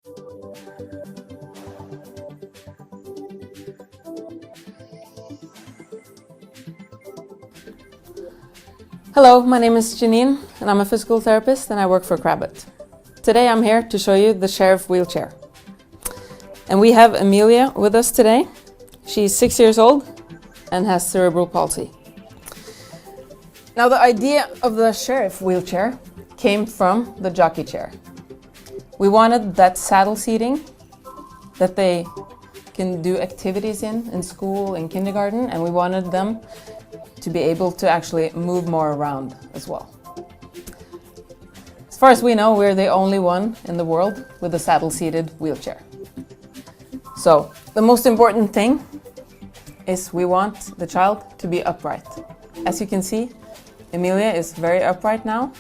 Hello, my name is Janine and I'm a physical therapist and I work for Krabat. Today I'm here to show you the Sheriff wheelchair. And we have Amelia with us today. She's 6 years old and has cerebral palsy. Now the idea of the Sheriff wheelchair came from the jockey chair. We wanted that saddle seating that they can do activities in school, in kindergarten, and we wanted them to be able to actually move more around as well. As far as we know, we're the only one in the world with a saddle-seated wheelchair. So the most important thing is we want the child to be upright. As you can see, Amelia is very upright now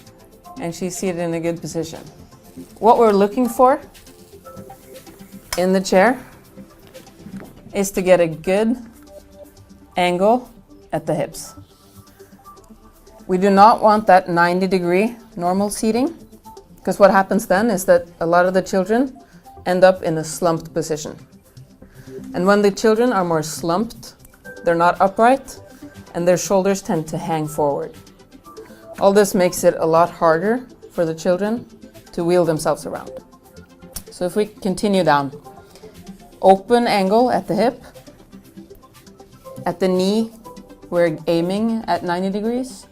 and she's seated in a good position. What we're looking for in the chair is to get a good angle at the hips. We do not want that 90-degree normal seating, because what happens then is that a lot of the children end up in a slumped position. And when the children are more slumped, they're not upright and their shoulders tend to hang forward. All this makes it a lot harder for the children to wheel themselves around. So if we continue down, open angle at the hip, at the knee we're aiming at 90 degrees,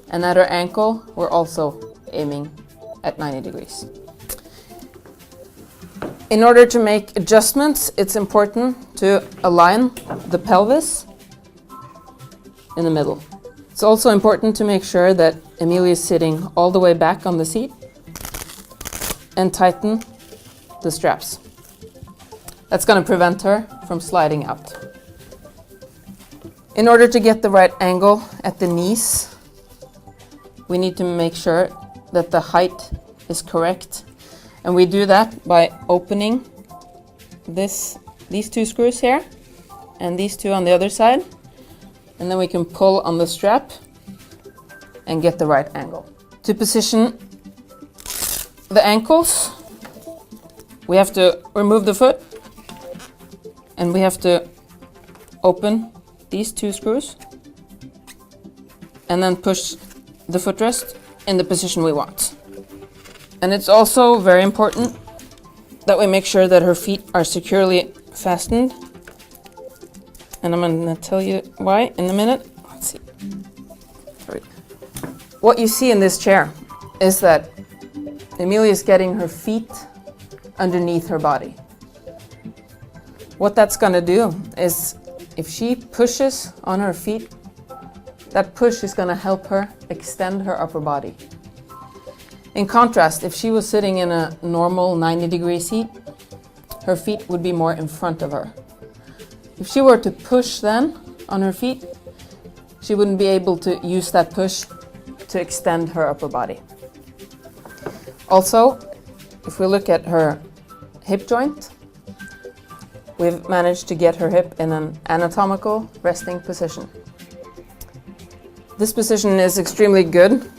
and at our ankle we're also aiming at 90 degrees. In order to make adjustments, it's important to align the pelvis in the middle. It's also important to make sure that Amelia is sitting all the way back on the seat and tighten the straps. That's going to prevent her from sliding out. In order to get the right angle at the knees, we need to make sure that the height is correct. And we do that by opening these two screws here and these two on the other side. And then we can pull on the strap and get the right angle. To position the ankles, we have to remove the foot and we have to open these two screws and then push the footrest in the position we want. And it's also very important that we make sure that her feet are securely fastened. And I'm going to tell you why in a minute. Let's see. What you see in this chair is that Amelia is getting her feet underneath her body. What that's going to do is if she pushes on her feet, that push is going to help her extend her upper body. In contrast, if she was sitting in a normal 90-degree seat, her feet would be more in front of her. If she were to push then on her feet, she wouldn't be able to use that push to extend her upper body. Also, if we look at her hip joint, we've managed to get her hip in an anatomical resting position. This position is extremely good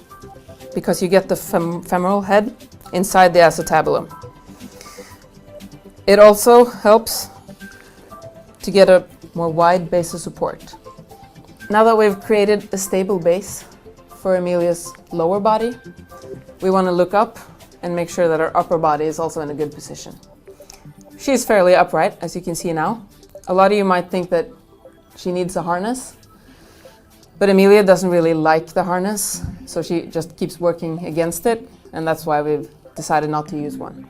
because you get the femoral head inside the acetabulum. It also helps to get a more wide base of support. Now that we've created a stable base for Amelia's lower body, we want to look up and make sure that her upper body is also in a good position. She's fairly upright, as you can see now. A lot of you might think that she needs a harness, but Amelia doesn't really like the harness, so she just keeps working against it, and that's why we've decided not to use one.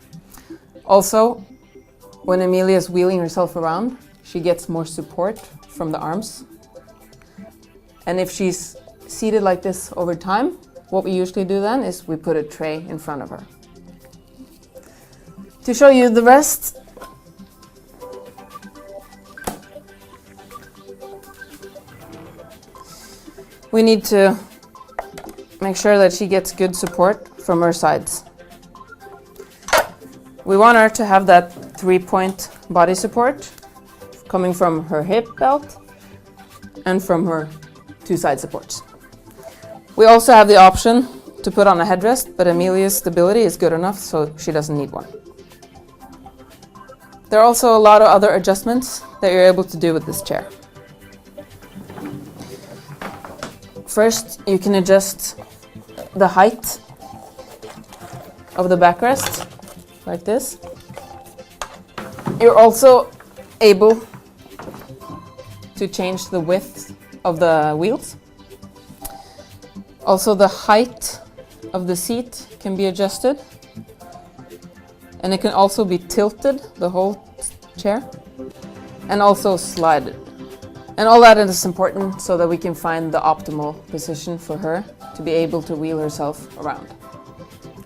Also, when Amelia is wheeling herself around, she gets more support from the arms. And if she's seated like this over time, what we usually do then is we put a tray in front of her. To show you the rest, we need to make sure that she gets good support from her sides. We want her to have that 3-point body support coming from her hip belt and from her 2 side supports. We also have the option to put on a headrest, but Amelia's stability is good enough, so she doesn't need one. There are also a lot of other adjustments that you're able to do with this chair. First, you can adjust the height of the backrest, like this. You're also able to change the width of the wheels. Also, the height of the seat can be adjusted. And it can also be tilted, the whole chair, and also slided. And all that is important so that we can find the optimal position for her to be able to wheel herself around.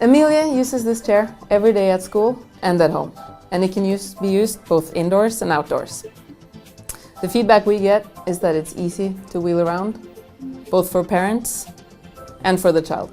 Amelia uses this chair every day at school and at home, and it can be used both indoors and outdoors. The feedback we get is that it's easy to wheel around, both for parents and for the child.